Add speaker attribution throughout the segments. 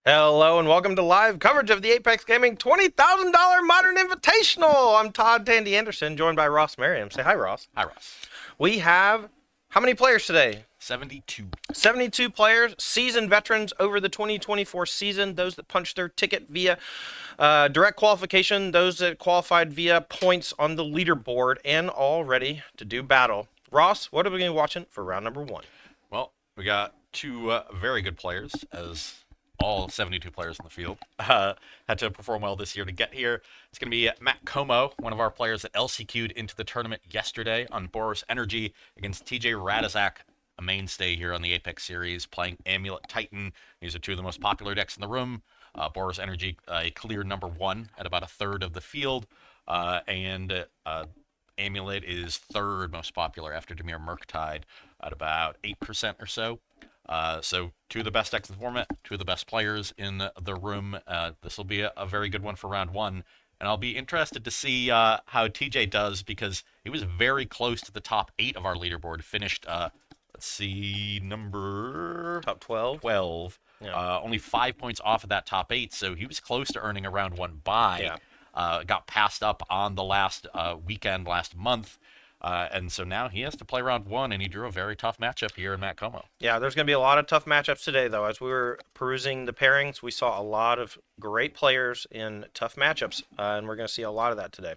Speaker 1: Hello and welcome to live coverage of the Apex Gaming $20,000 Modern Invitational. I'm Todd Tandy Anderson, joined by Ross Merriam. Say hi, Ross.
Speaker 2: Hi, Ross.
Speaker 1: We have how many players today?
Speaker 2: 72.
Speaker 1: 72 players, seasoned veterans over the 2024 season, those that punched their ticket via direct qualification, those that qualified via points on the leaderboard, and all ready to do battle. Ross, what are we going to be watching for round number one?
Speaker 2: Well, we got two very good players, as all 72 players in the field had to perform well this year to get here. It's going to be Matt Como, one of our players that LCQ'd into the tournament yesterday on Boros Energy against TJ Radizak, a mainstay here on the Apex series, playing Amulet Titan. These are two of the most popular decks in the room. Boros Energy, a clear number one at about a third of the field, and Amulet is third most popular after Dimir Murktide at about 8% or so. So two of the best decks in the format, two of the best players in the room. This will be a very good one for round one. And I'll be interested to see how TJ does, because he was very close to the top 8 of our leaderboard. Finished, let's see, number...
Speaker 1: Top 12?
Speaker 2: 12. Yeah. Only 5 points off of that top 8, so he was close to earning a round one bye. Yeah. Got passed up on the last weekend, last month. And so now he has to play round one, and he drew a very tough matchup here in Matt Como.
Speaker 1: Yeah, there's going to be a lot of tough matchups today, though. As we were perusing the pairings, we saw a lot of great players in tough matchups, and we're going to see a lot of that today.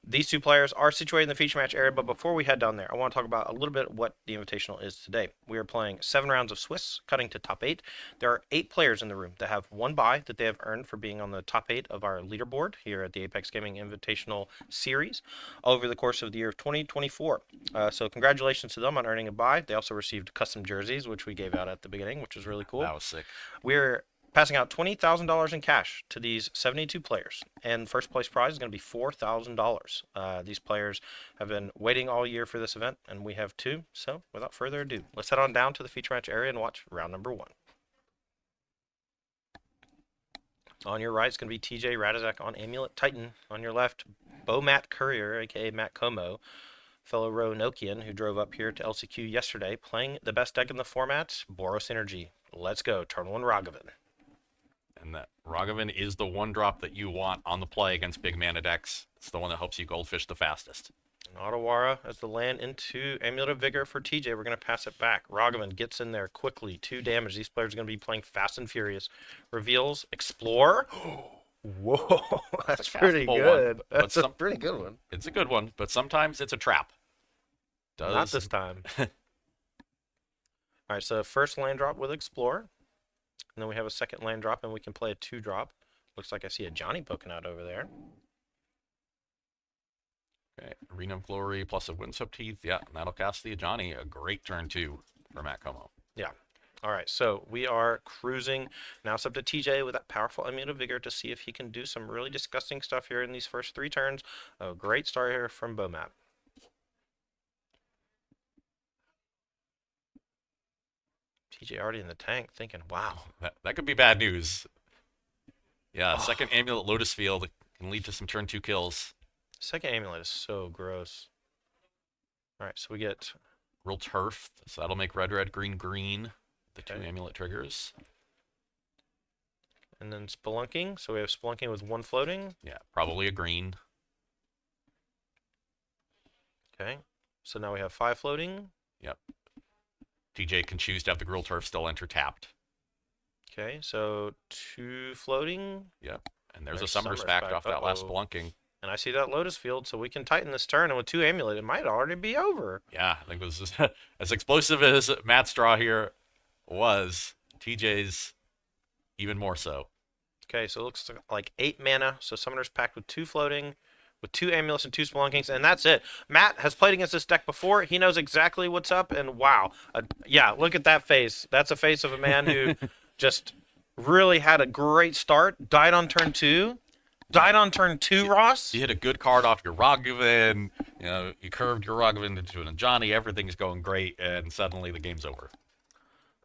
Speaker 1: These two players are situated in the feature match area, but before we head down there, I want to talk about a little bit what the Invitational is today. We are playing 7 rounds of Swiss, cutting to top 8. There are 8 players in the room that have one bye that they have earned for being on the top 8 of our leaderboard here at the Apex Gaming Invitational Series over the course of the year of 2024. So congratulations to them on earning a bye. They also received custom jerseys, which we gave out at the beginning, which was really cool.
Speaker 2: That was sick.
Speaker 1: We're passing out $20,000 in cash to these 72 players, and first place prize is going to be $4,000. These players have been waiting all year for this event, and we have 2. So without further ado, let's head on down to the feature match area and watch round number 1. On your right is going to be TJ Radizak on Amulet Titan. On your left, Matt Courier, aka Matt Como, fellow Roanokian who drove up here to LCQ yesterday, playing the best deck in the format, Boros Energy. Let's go, turn 1 Ragavan.
Speaker 2: And that Ragavan is the one drop that you want on the play against big mana decks. It's the one that helps you goldfish the fastest.
Speaker 1: And Otawara as the land into Amulet of Vigor for TJ. We're going to pass it back. Ragavan gets in there quickly. 2 damage. These players are going to be playing fast and furious. Reveals Explore. Whoa, that's pretty good. That's a pretty good one.
Speaker 2: It's a good one, but sometimes it's a trap.
Speaker 1: Not this time. All right, so first land drop with Explore. And then we have a second land drop, and we can play a 2-drop. Looks like I see a Johnny poking out over there.
Speaker 2: Okay, Arena of Glory plus a Windswept Teeth. Yeah, and that'll cast the Johnny. A great turn 2 for Matt Como.
Speaker 1: Yeah. All right, so we are cruising. Now it's up to TJ with that powerful Amulet of Vigor to see if he can do some really disgusting stuff here in these first 3 turns. A great start here from Bomat. TJ already in the tank thinking, wow.
Speaker 2: That could be bad news. Yeah, second Amulet Lotus Field can lead to some turn 2 kills.
Speaker 1: Second Amulet is so gross. All right, so we get...
Speaker 2: Real Turf, so that'll make red, red, green, green. The 2 Amulet triggers.
Speaker 1: And then Spelunking, so we have Spelunking with 1 floating.
Speaker 2: Yeah, probably a green.
Speaker 1: Okay, so now we have 5 floating.
Speaker 2: Yep. TJ can choose to have the Gruul Turf still enter tapped.
Speaker 1: Okay, so 2 floating.
Speaker 2: Yep, and there's a Summer's Pact off that last Spelunking.
Speaker 1: And I see that Lotus Field, so we can tighten this turn, and with 2 Amulet, it might already be over.
Speaker 2: Yeah, I think it was as explosive as Matt's draw here was, TJ's even more so.
Speaker 1: Okay, so it looks like 8 mana, so Summoner's Pact with 2 floating, with 2 Amulets and 2 Spelunkings, and that's it. Matt has played against this deck before. He knows exactly what's up, and wow. Yeah, look at that face. That's a face of a man who just really had a great start, died on turn 2. Died on turn 2, Ross?
Speaker 2: You hit a good card off your Ragavan. You know, you curved your Ragavan into a Johnny. Everything's going great, and suddenly the game's over.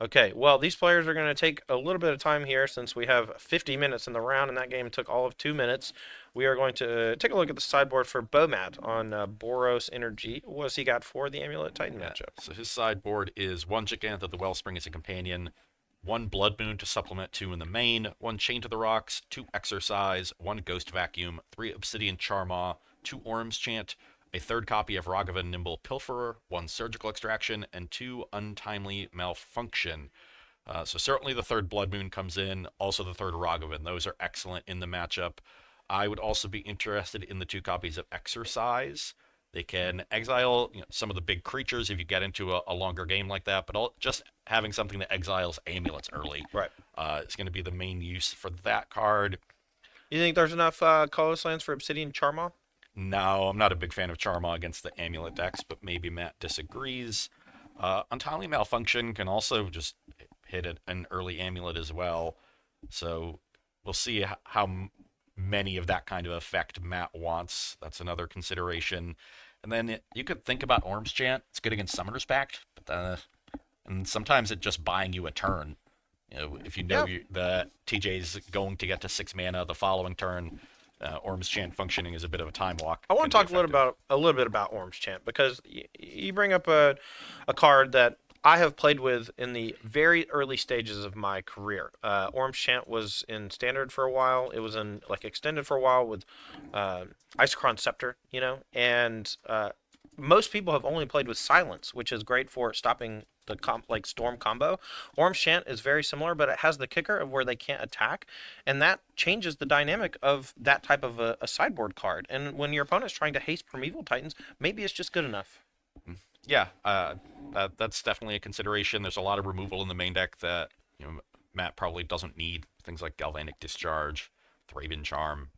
Speaker 1: Okay, well, these players are going to take a little bit of time here since we have 50 minutes in the round, and that game took all of 2 minutes. We are going to take a look at the sideboard for Bomat on Boros Energy. What's he got for the Amulet Titan matchup?
Speaker 2: So his sideboard is 1 Gigantha the Wellspring as a companion, 1 Blood Moon to supplement 2 in the main, 1 Chain to the Rocks, 2 Exercise, 1 Ghost Vacuum, 3 Obsidian Charmaw, 2 Orm's Chant, a third copy of Ragavan Nimble Pilferer, 1 Surgical Extraction, and 2 Untimely Malfunction. So certainly the third Blood Moon comes in, also the third Ragavan. Those are excellent in the matchup. I would also be interested in the 2 copies of Exercise. They can exile some of the big creatures if you get into a longer game like that, but just having something that exiles amulets early
Speaker 1: Right.
Speaker 2: is going to be the main use for that card.
Speaker 1: You think there's enough colorless lands for Obsidian Charmaw?
Speaker 2: No, I'm not a big fan of Charmaw against the amulet decks, but maybe Matt disagrees. Untimely Malfunction can also just hit an early amulet as well, so we'll see how many of that kind of effect Matt wants. That's another consideration. And then you could think about Orm's Chant. It's good against Summoner's Pact, but and sometimes it's just buying you a turn. If you know the TJ's going to get to 6 mana the following turn, Orm's Chant functioning is a bit of a time walk.
Speaker 1: I want to talk a little bit about Orm's Chant, because you bring up a card that I have played with in the very early stages of my career. Orm's Chant was in Standard for a while. It was in Extended for a while with Isochron Scepter, and most people have only played with Silence, which is great for stopping the Storm combo. Orm's Chant is very similar, but it has the kicker of where they can't attack, and that changes the dynamic of that type of a sideboard card. And when your opponent's trying to haste Primeval Titans, maybe it's just good enough.
Speaker 2: Yeah, that's definitely a consideration. There's a lot of removal in the main deck that Matt probably doesn't need. Things like Galvanic Discharge, Thraben Charm.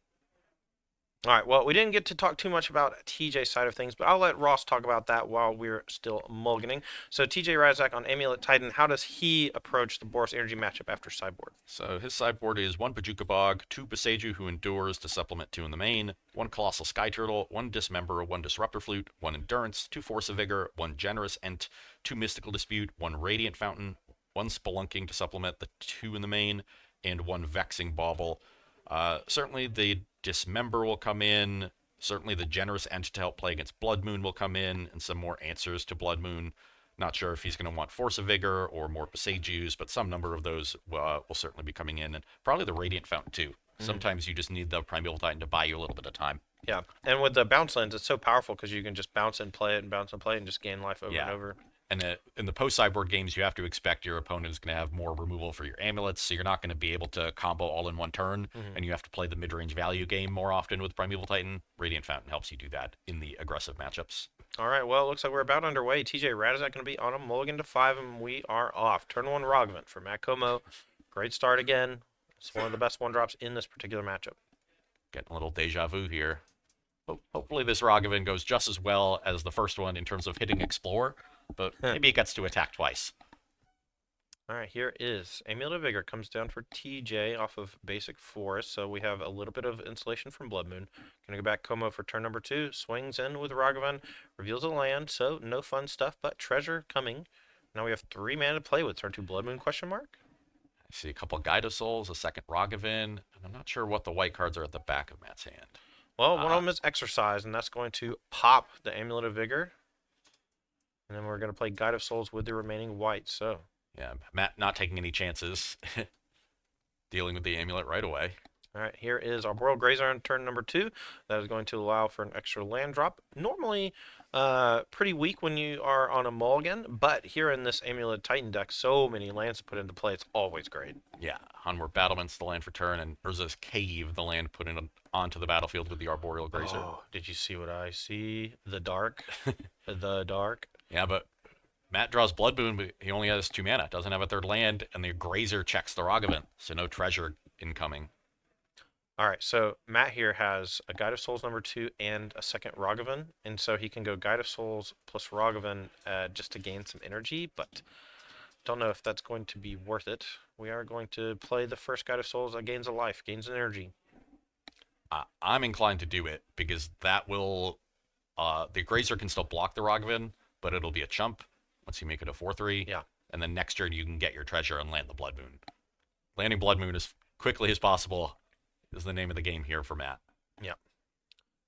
Speaker 1: All right, well, we didn't get to talk too much about TJ's side of things, but I'll let Ross talk about that while we're still mulliganing. So TJ Razak on Amulet Titan, how does he approach the Boros Energy matchup after sideboard?
Speaker 2: So his sideboard is 1 Bojuka Bog, 2 Boseiju Who Endures to supplement 2 in the main, 1 Colossal Sky Turtle, 1 Dismember, 1 Disruptor Flute, 1 Endurance, 2 Force of Vigor, 1 Generous Ent, 2 Mystical Dispute, 1 Radiant Fountain, 1 Spelunking to supplement the 2 in the main, and 1 Vexing Bauble. Certainly the Dismember will come in. Certainly the Generous Ent to help play against Blood Moon will come in, and some more answers to Blood Moon. Not sure if he's going to want Force of Vigor or more Boseijus, but some number of those will certainly be coming in. And probably the Radiant Fountain too. Sometimes you just need the Primeval Titan to buy you a little bit of time.
Speaker 1: Yeah, and with the bounce lands, it's so powerful because you can just bounce and play it and bounce and play it and just gain life over and over.
Speaker 2: And in the post-sideboard games, you have to expect your opponent is going to have more removal for your amulets, so you're not going to be able to combo all in one turn, and you have to play the mid-range value game more often with Primeval Titan. Radiant Fountain helps you do that in the aggressive matchups.
Speaker 1: All right, well, it looks like we're about underway. TJ Radizak going to be on a mulligan to 5, and we are off. Turn 1 Ragavan for Matt Como. Great start again. It's one of the best 1-drops in this particular matchup.
Speaker 2: Getting a little deja vu here. Hopefully this Ragavan goes just as well as the first one in terms of hitting Explore, but maybe it gets to attack twice.
Speaker 1: All right, here is Amulet of Vigor. Comes down for TJ off of Basic Forest, so we have a little bit of insulation from Blood Moon. Gonna go back Como for turn number 2. Swings in with Ragavan, reveals a land, so no fun stuff, but treasure coming. Now we have 3 mana to play with. Turn 2 Blood Moon, question mark?
Speaker 2: I see a couple Guide of Souls, a second Ragavan, and I'm not sure what the white cards are at the back of Matt's hand.
Speaker 1: Well, one of them is Exercise, and that's going to pop the Amulet of Vigor. And then we're going to play Guide of Souls with the remaining white, so.
Speaker 2: Yeah, Matt not taking any chances. Dealing with the amulet right away.
Speaker 1: All right, here is Arboreal Grazer on turn number 2. That is going to allow for an extra land drop. Normally pretty weak when you are on a mulligan, but here in this Amulet Titan deck, so many lands to put into play, it's always great.
Speaker 2: Yeah, Onward Battlements, the land for turn, and Urza's Cave, the land put onto the battlefield with the Arboreal Grazer.
Speaker 1: Oh, did you see what I see? The dark. The dark.
Speaker 2: Yeah, but Matt draws Blood Moon, but he only has 2 mana, doesn't have a third land, and the Grazer checks the Ragavan, so no treasure incoming.
Speaker 1: All right, so Matt here has a Guide of Souls number 2 and a second Ragavan, and so he can go Guide of Souls plus Ragavan just to gain some energy, but don't know if that's going to be worth it. We are going to play the first Guide of Souls that gains a life, gains an energy.
Speaker 2: I'm inclined to do it, because that will... the Grazer can still block the Ragavan, but it'll be a chump once you make it a 4/3.
Speaker 1: Yeah.
Speaker 2: And then next turn you can get your treasure and land the Blood Moon. Landing Blood Moon as quickly as possible is the name of the game here for Matt.
Speaker 1: Yeah.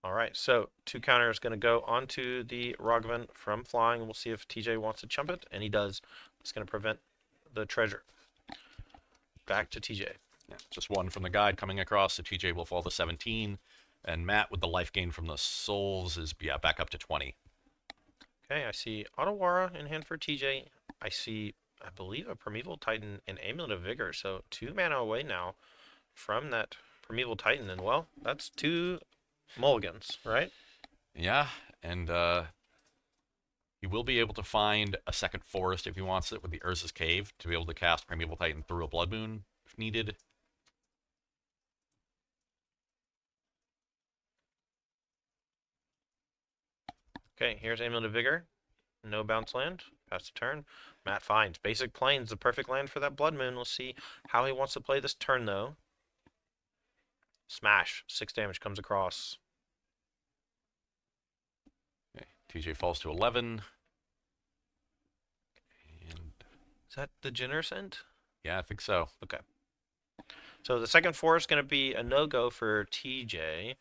Speaker 1: All right, so 2 counters going to go onto the Ragavan from flying. We'll see if TJ wants to chump it, and he does. It's going to prevent the treasure. back to TJ.
Speaker 2: Yeah, just one from the guide coming across, so TJ will fall to 17. And Matt, with the life gain from the souls, is back up to 20.
Speaker 1: Okay, I see Otawara in hand for TJ. I see, I believe, a Primeval Titan and Amulet of Vigor. So 2 mana away now from that Primeval Titan. And, well, that's 2 mulligans, right?
Speaker 2: Yeah, and he will be able to find a second forest if he wants it with the Urza's Cave to be able to cast Primeval Titan through a Blood Moon if needed.
Speaker 1: Okay, here's Amulet of Vigor. No bounce land. Pass the turn. Matt finds Basic Plains, the perfect land for that Blood Moon. We'll see how he wants to play this turn, though. Smash. 6 damage comes across.
Speaker 2: Okay, TJ falls to 11. And
Speaker 1: Is that the Generous End?
Speaker 2: yeah, I think so.
Speaker 1: Okay. So the second forest is going to be a no-go for TJ.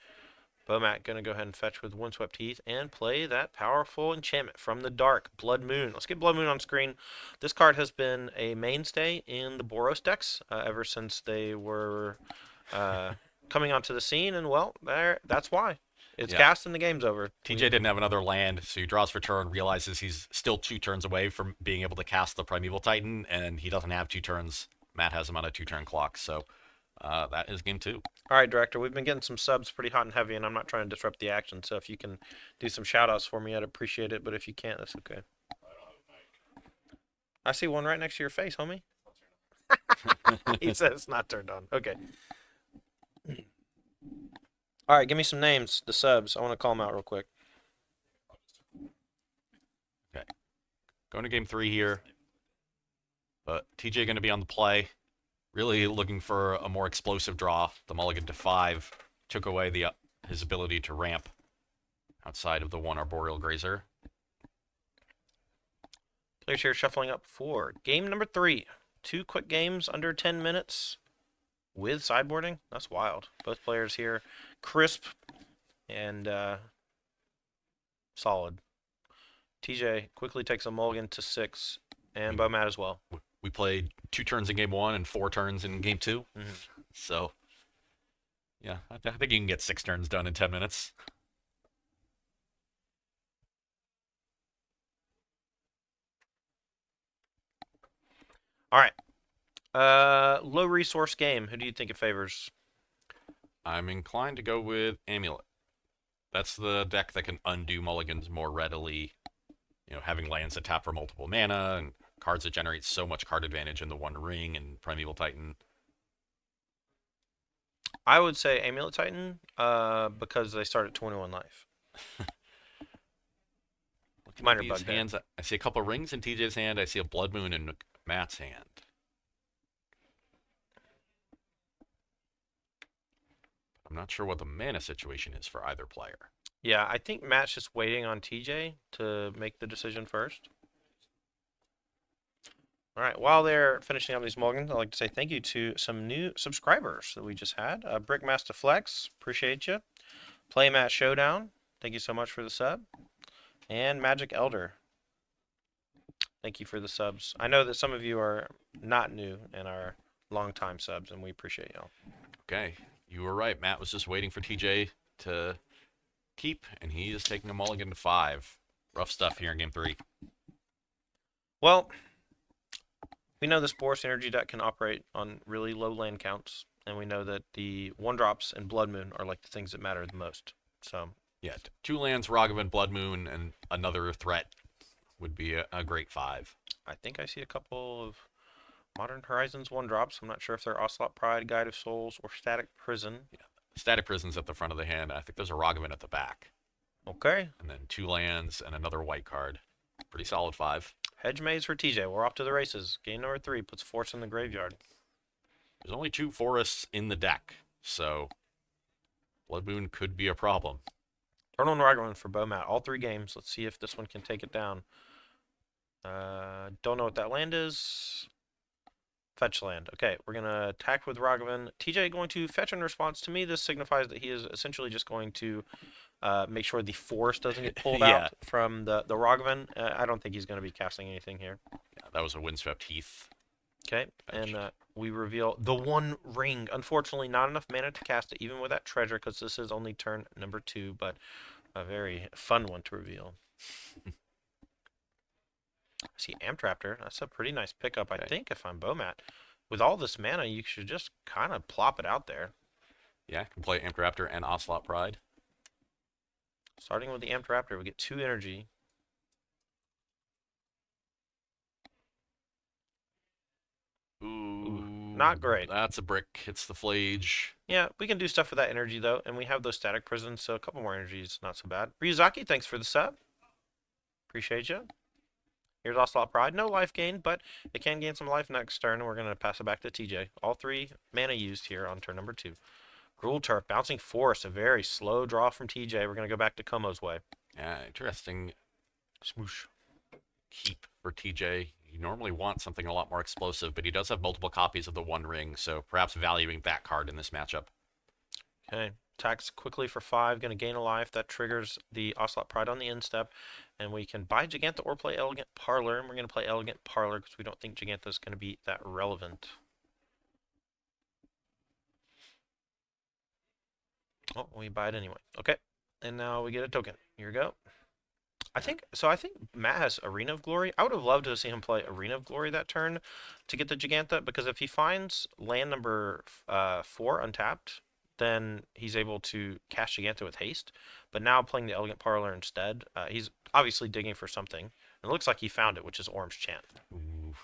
Speaker 1: Bomat going to go ahead and fetch with Windswept Heath and play that powerful enchantment from the dark, Blood Moon. Let's get Blood Moon on screen. This card has been a mainstay in the Boros decks ever since they were coming onto the scene, and well, that's why. It's cast and the game's over.
Speaker 2: TJ didn't have another land, so he draws for turn, realizes he's still 2 turns away from being able to cast the Primeval Titan, and he doesn't have 2 turns. Matt has him on a 2-turn clock, so that is game 2.
Speaker 1: All right, Director, we've been getting some subs pretty hot and heavy, and I'm not trying to disrupt the action, so if you can do some shout-outs for me, I'd appreciate it, but if you can't, that's okay. I see one right next to your face, homie. He said it's not turned on. Okay. All right, give me some names, the subs. I want to call them out real quick.
Speaker 2: Okay. Going to game 3 here. But TJ going to be on the play. Really looking for a more explosive draw. The mulligan to 5 took away his ability to ramp outside of the 1 Arboreal Grazer.
Speaker 1: Players here shuffling up for game number 3. 2 quick games under 10 minutes with sideboarding. That's wild. Both players here crisp and solid. TJ quickly takes a mulligan to 6, and Bomat as well.
Speaker 2: We played 2 turns in game 1 and 4 turns in game 2.
Speaker 1: Mm-hmm.
Speaker 2: So, yeah, I think you can get 6 turns done in 10 minutes.
Speaker 1: All right. Low resource game. Who do you think it favors?
Speaker 2: I'm inclined to go with Amulet. That's the deck that can undo mulligans more readily. You know, having lands that tap for multiple mana and cards that generate so much card advantage in the One Ring and Primeval Titan.
Speaker 1: I would say Amulet Titan because they start at 21 life. Minor bug there.
Speaker 2: Hands, I see a couple of rings in TJ's hand. I see a Blood Moon in Matt's hand. I'm not sure what the mana situation is for either player.
Speaker 1: Yeah, I think Matt's just waiting on TJ to make the decision first. All right, while they're finishing up these mulligans, I'd like to say thank you to some new subscribers that we just had. Brickmaster Flex, appreciate you. Playmat Showdown, thank you so much for the sub. And Magic Elder, thank you for the subs. I know that some of you are not new and are longtime subs, and we appreciate y'all.
Speaker 2: Okay, you were right. Matt was just waiting for TJ to keep, and he is taking a mulligan to 5. Rough stuff here in game 3.
Speaker 1: Well, we know this Boros Energy deck can operate on really low land counts, and we know that the 1-drops and Blood Moon are like the things that matter the most. So
Speaker 2: yeah, 2 lands, Ragavan, Blood Moon, and another threat would be a great 5.
Speaker 1: I think I see a couple of Modern Horizons 1-drops. I'm not sure if they're Ocelot Pride, Guide of Souls, or Static Prison.
Speaker 2: Yeah. Static Prison's at the front of the hand. I think there's a Ragavan at the back.
Speaker 1: Okay.
Speaker 2: And then 2 lands and another white card. Pretty solid 5.
Speaker 1: Hedge Maze for TJ. We're off to the races. Game number 3 puts Force in the graveyard.
Speaker 2: There's only 2 forests in the deck, so Blood Moon could be a problem.
Speaker 1: Turn on Ragavan for Bomat. All 3 games. Let's see if this one can take it down. Don't know what that land is. Fetch land. Okay, we're going to attack with Ragavan. TJ going to fetch in response. To me, this signifies that he is essentially just going to make sure the forest doesn't get pulled out from the Ragavan. I don't think he's going to be casting anything here.
Speaker 2: Yeah, that was a Windswept Heath.
Speaker 1: Okay,
Speaker 2: Fetch.
Speaker 1: and we reveal the One Ring. Unfortunately, not enough mana to cast it, even with that treasure, because this is only turn number 2, but a very fun one to reveal. I see Amptraptor. That's a pretty nice pickup, I think, if I'm Bomat. With all this mana, you should just kind of plop it out there.
Speaker 2: Yeah, can play Amptraptor and Ocelot Pride.
Speaker 1: Starting with the Amptraptor, we get 2 energy.
Speaker 2: Ooh,
Speaker 1: not great.
Speaker 2: That's a brick. Hits the Flage.
Speaker 1: Yeah, we can do stuff with that energy, though, and we have those static prisons, so a couple more energy is not so bad. Ryuzaki, thanks for the sub. Appreciate you. Here's Ocelot Pride. No life gain, but it can gain some life next turn, and we're going to pass it back to TJ. All 3 mana used here on turn number 2. Gruul Turf, Bouncing Force, a very slow draw from TJ. We're going to go back to Komo's way.
Speaker 2: Yeah, interesting
Speaker 1: Smoosh.
Speaker 2: keep for TJ. You normally want something a lot more explosive, but he does have multiple copies of the One Ring, so perhaps valuing that card in this matchup.
Speaker 1: Okay, attacks quickly for 5, going to gain a life. That triggers the Ocelot Pride on the end step, and we can buy Giganta or play Elegant Parlor, and we're going to play Elegant Parlor because we don't think Giganta is going to be that relevant. Oh, we buy it anyway. Okay, and now we get a token. Here we go. I think Matt has Arena of Glory. I would have loved to see him play Arena of Glory that turn to get the Giganta, because if he finds land number 4 untapped, then he's able to cast Giganta with haste. But now playing the Elegant Parlor instead, he's obviously digging for something. It looks like he found it, which is Orm's Chant.
Speaker 2: Ooh.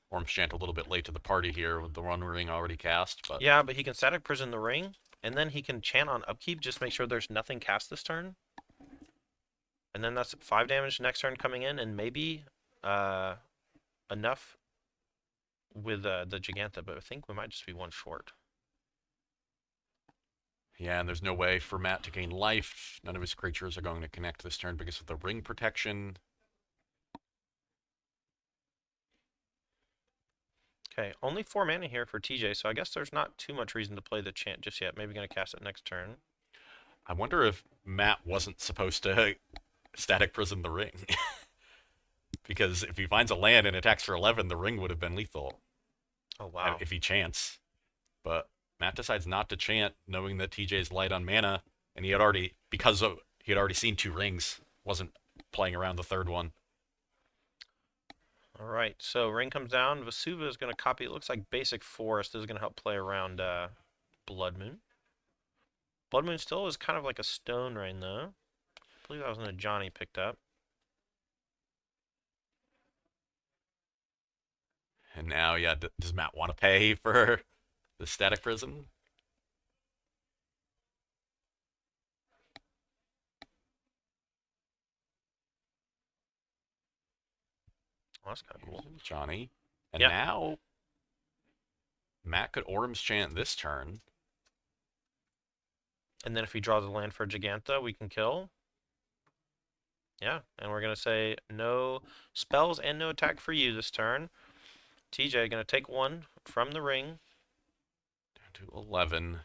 Speaker 2: Orm's Chant a little bit late to the party here with the One Ring already cast. But
Speaker 1: yeah, but he can Static Prison the ring, and then he can chant on upkeep, just make sure there's nothing cast this turn. And then that's 5 damage next turn coming in, and maybe enough with the Giganta, but I think we might just be 1 short.
Speaker 2: Yeah, and there's no way for Matt to gain life. None of his creatures are going to connect this turn because of the ring protection.
Speaker 1: Okay, only 4 mana here for TJ, so I guess there's not too much reason to play the chant just yet. Maybe going to cast it next turn.
Speaker 2: I wonder if Matt wasn't supposed to Static Prison the ring. Because if he finds a land and attacks for 11, the ring would have been lethal.
Speaker 1: Oh, wow.
Speaker 2: If he chants. But Matt decides not to chant, knowing that TJ's light on mana, and he had already seen 2 rings, wasn't playing around the 3rd one.
Speaker 1: All right, so ring comes down. Vesuva is going to copy. It looks like basic forest. This is going to help play around Blood Moon. Blood Moon still is kind of like a stone rain, though. I believe that was in a Johnny picked up.
Speaker 2: And now, yeah, does Matt want to pay for the Static Prison?
Speaker 1: Oh, that's kind of cool.
Speaker 2: Johnny. And
Speaker 1: yeah.
Speaker 2: Now, Matt could Orm's Chant this turn.
Speaker 1: And then if he draws a land for Giganta, we can kill. Yeah, and we're going to say no spells and no attack for you this turn. TJ going to take 1 from the ring.
Speaker 2: Down to 11.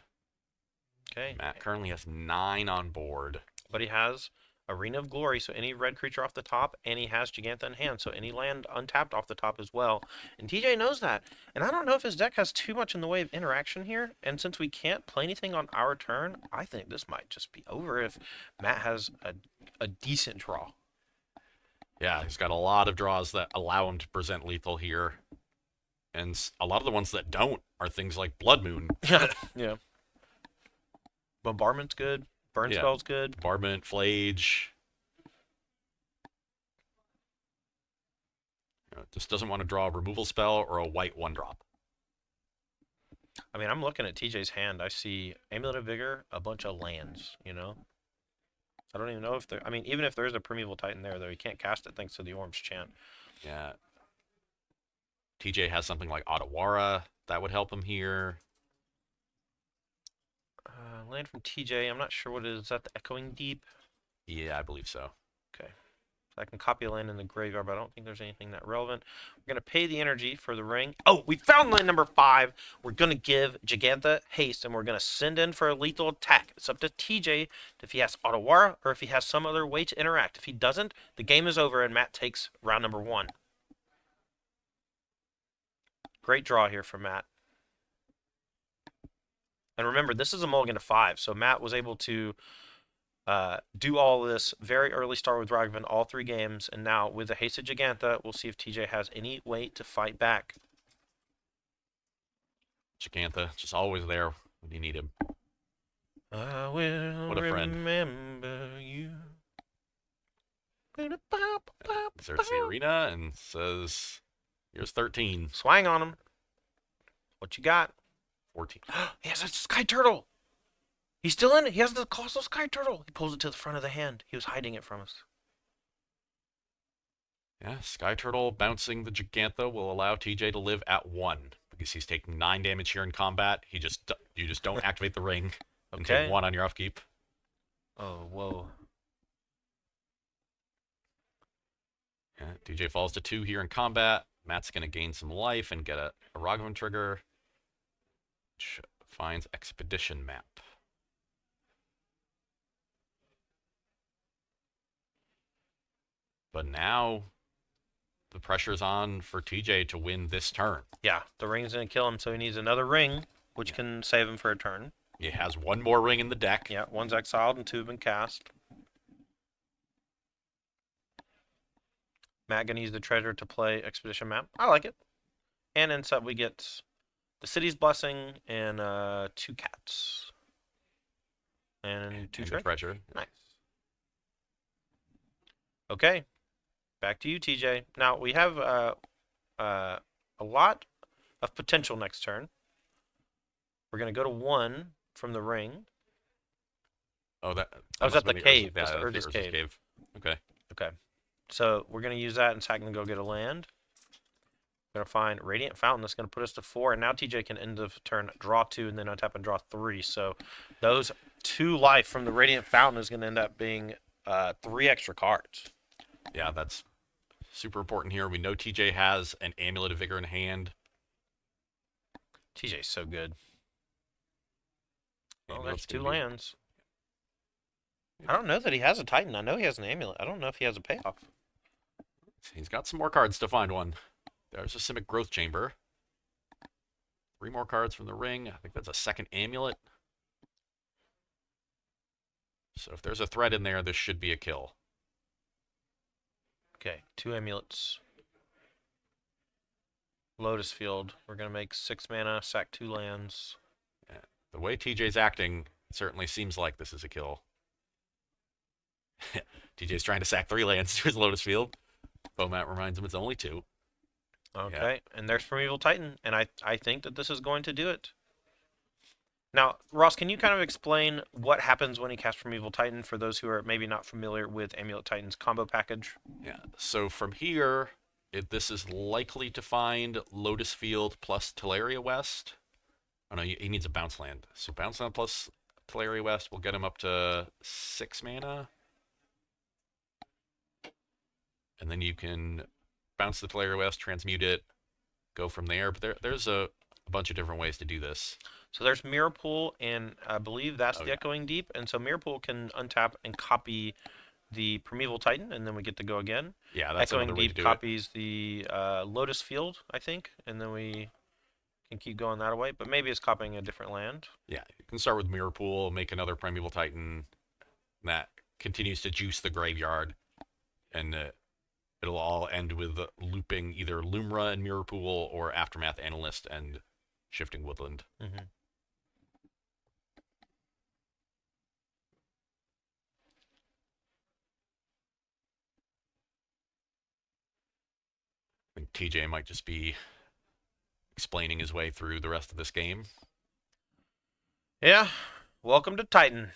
Speaker 1: Okay.
Speaker 2: Matt currently has 9 on board.
Speaker 1: But he has Arena of Glory, so any red creature off the top, and he has Giganta in hand, so any land untapped off the top as well. And TJ knows that. And I don't know if his deck has too much in the way of interaction here, and since we can't play anything on our turn, I think this might just be over if Matt has a decent draw.
Speaker 2: Yeah, he's got a lot of draws that allow him to present lethal here. And a lot of the ones that don't are things like Blood Moon.
Speaker 1: Yeah. Bombardment's good. Burn Spell's good.
Speaker 2: Bombardment, Flage. Just doesn't want to draw a removal spell or a white 1-drop.
Speaker 1: I mean, I'm looking at TJ's hand. I see Amulet of Vigor, a bunch of lands, you know? I don't even know if there... I mean, even if there's a Primeval Titan there, though, he can't cast it thanks to the Orm's Chant.
Speaker 2: Yeah. TJ has something like Otawara. That would help him here.
Speaker 1: Land from TJ. I'm not sure what it is. Is that the Echoing Deep?
Speaker 2: Yeah, I believe so.
Speaker 1: Okay. So I can copy a land in the graveyard, but I don't think there's anything that relevant. We're going to pay the energy for the ring. Oh, we found land number 5. We're going to give Giganta haste, and we're going to send in for a lethal attack. It's up to TJ if he has Otawara or if he has some other way to interact. If he doesn't, the game is over, and Matt takes round number 1. Great draw here for Matt. And remember, this is a mulligan to 5, so Matt was able to do all this very early start with Ragavan all 3 games, and now with the Hasted Giganta, we'll see if TJ has any way to fight back.
Speaker 2: Giganta, just always there when you need him.
Speaker 1: I will
Speaker 2: What a friend.
Speaker 1: remember you.
Speaker 2: Inserts the arena and says, here's 13.
Speaker 1: Swang on him. What you got?
Speaker 2: 14.
Speaker 1: He has a sky turtle. He's still in it. He has the colossal sky turtle. He pulls it to the front of the hand. He was hiding it from us.
Speaker 2: Yeah, Sky Turtle bouncing the Gigantha will allow TJ to live at 1 because he's taking 9 damage here in combat. You just don't activate the ring and
Speaker 1: Okay.
Speaker 2: take 1 on your upkeep.
Speaker 1: Oh, whoa.
Speaker 2: Yeah, TJ falls to 2 here in combat. Matt's going to gain some life and get a Ragavan trigger, which finds Expedition Map. But now the pressure's on for TJ to win this turn.
Speaker 1: Yeah, the ring's going to kill him, so he needs another ring, which can save him for a turn.
Speaker 2: He has 1 more ring in the deck.
Speaker 1: Yeah, 1's exiled and 2 have been cast. Matt gonna use the treasure to play Expedition Map. I like it. And in sub we get the City's Blessing and 2 cats. And 2
Speaker 2: And the
Speaker 1: treasure.
Speaker 2: treasure.
Speaker 1: Nice. Okay. Back to you, TJ. Now we have a lot of potential next turn. We're gonna go to 1 from the ring.
Speaker 2: Oh, that
Speaker 1: was
Speaker 2: must
Speaker 1: at the
Speaker 2: have been
Speaker 1: cave.
Speaker 2: Yeah,
Speaker 1: That's
Speaker 2: that's
Speaker 1: Urda's
Speaker 2: Urza's
Speaker 1: cave.
Speaker 2: Okay.
Speaker 1: Okay. So we're going to use that, and Zach can go get a land. We're going to find Radiant Fountain. That's going to put us to 4, and now TJ can end of turn draw 2 and then untap and draw 3. So those 2 life from the Radiant Fountain is going to end up being 3 extra cards.
Speaker 2: Yeah, that's super important here. We know TJ has an Amulet of Vigor in hand.
Speaker 1: TJ's so good. Well,
Speaker 2: Amulet's
Speaker 1: there's 2
Speaker 2: gonna be-
Speaker 1: lands. I don't know that he has a Titan. I know he has an Amulet. I don't know if he has a payoff.
Speaker 2: He's got some more cards to find one. There's a Simic Growth Chamber. 3 more cards from the ring. I think that's a second Amulet. So if there's a threat in there, this should be a kill.
Speaker 1: Okay, 2 Amulets. Lotus Field. We're going to make 6 mana, sack 2 lands.
Speaker 2: The way TJ's acting, it certainly seems like this is a kill. TJ's trying to sack 3 lands to his Lotus Field. Bomat reminds him it's only 2.
Speaker 1: Okay, and there's Primeval Titan, and I think that this is going to do it. Now, Ross, can you kind of explain what happens when he casts Primeval Titan for those who are maybe not familiar with Amulet Titan's combo package?
Speaker 2: Yeah, so from here, this is likely to find Lotus Field plus Teleria West. Oh no, he needs a bounce land. So bounce land plus Teleria West will get him up to 6 mana. And then you can bounce the Teleria West, transmute it, go from there. But there's a bunch of different ways to do this.
Speaker 1: So there's Mirror Pool, and I believe that's
Speaker 2: Oh,
Speaker 1: the
Speaker 2: yeah.
Speaker 1: Echoing Deep. And so Mirror Pool can untap and copy the Primeval Titan, and then we get to go again.
Speaker 2: Yeah, that's
Speaker 1: Echoing
Speaker 2: another way to
Speaker 1: Deep
Speaker 2: do it.
Speaker 1: copies the Lotus Field, I think, and then we can keep going that way. But maybe it's copying a different land.
Speaker 2: Yeah, you can start with Mirror Pool, make another Primeval Titan that continues to juice the graveyard, and it'll all end with looping either Lumra and Mirror Pool or Aftermath Analyst and Shifting Woodland.
Speaker 1: Mm-hmm.
Speaker 2: I think TJ might just be explaining his way through the rest of this game.
Speaker 1: Yeah, welcome to Titan.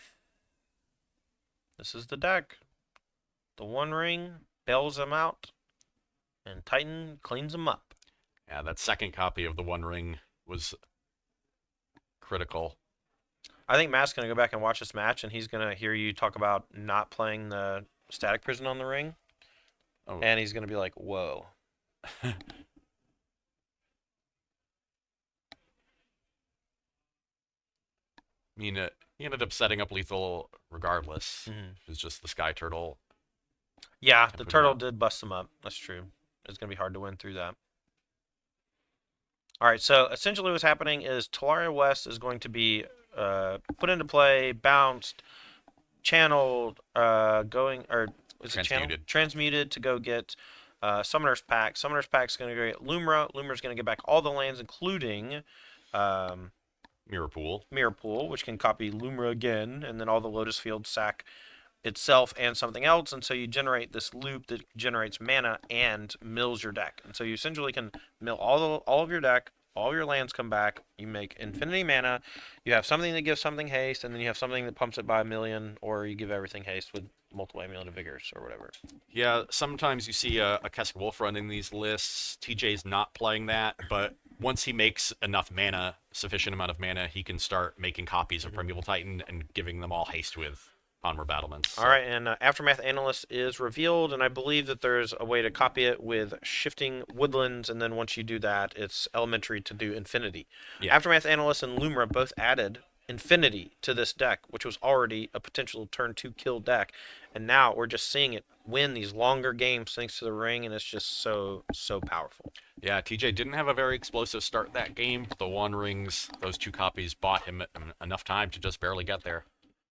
Speaker 1: This is the deck. The One Ring bails them out, and Titan cleans them up.
Speaker 2: Yeah, that second copy of the One Ring was critical.
Speaker 1: I think Matt's going to go back and watch this match, and he's going to hear you talk about not playing the Static Prison on the ring,
Speaker 2: Oh,
Speaker 1: and he's going to be like, whoa.
Speaker 2: I mean, he ended up setting up lethal regardless.
Speaker 1: Mhm.
Speaker 2: It was just the Sky Turtle.
Speaker 1: Yeah,
Speaker 2: Put
Speaker 1: the
Speaker 2: him
Speaker 1: turtle
Speaker 2: out.
Speaker 1: did bust them up. That's true. It's going to be hard to win through that. All right, so essentially what's happening is Talaria West is going to be put into play, bounced, channeled, going, or is it channeled?
Speaker 2: Transmuted.
Speaker 1: Transmuted to go get Summoner's Pack. Summoner's Pack's going to go get Lumra. Lumra's going to get back all the lands, including um,
Speaker 2: Mirror Pool.
Speaker 1: Mirror Pool, which can copy Lumra again, and then all the Lotus Field sack itself and something else, and so you generate this loop that generates mana and mills your deck. And so you essentially can mill all of your deck, all of your lands come back, you make infinity mana, you have something that gives something haste, and then you have something that pumps it by a million, or you give everything haste with multiple Amulet of Vigors or whatever.
Speaker 2: Yeah, sometimes you see a Kessig Wolf running these lists. TJ's not playing that, but once he makes enough mana, sufficient amount of mana, he can start making copies of Primeval Titan and giving them all haste with Onward Battlements.
Speaker 1: All right, and Aftermath Analyst is revealed, and I believe that there's a way to copy it with Shifting Woodlands, and then once you do that, it's elementary to do Infinity.
Speaker 2: Yeah.
Speaker 1: Aftermath Analyst and Lumra both added Infinity to this deck, which was already a potential turn 2 kill deck, and now we're just seeing it win these longer games thanks to the ring, and it's just so powerful.
Speaker 2: Yeah, TJ didn't have a very explosive start that game, but the One Rings, those 2 copies, bought him enough time to just barely get there.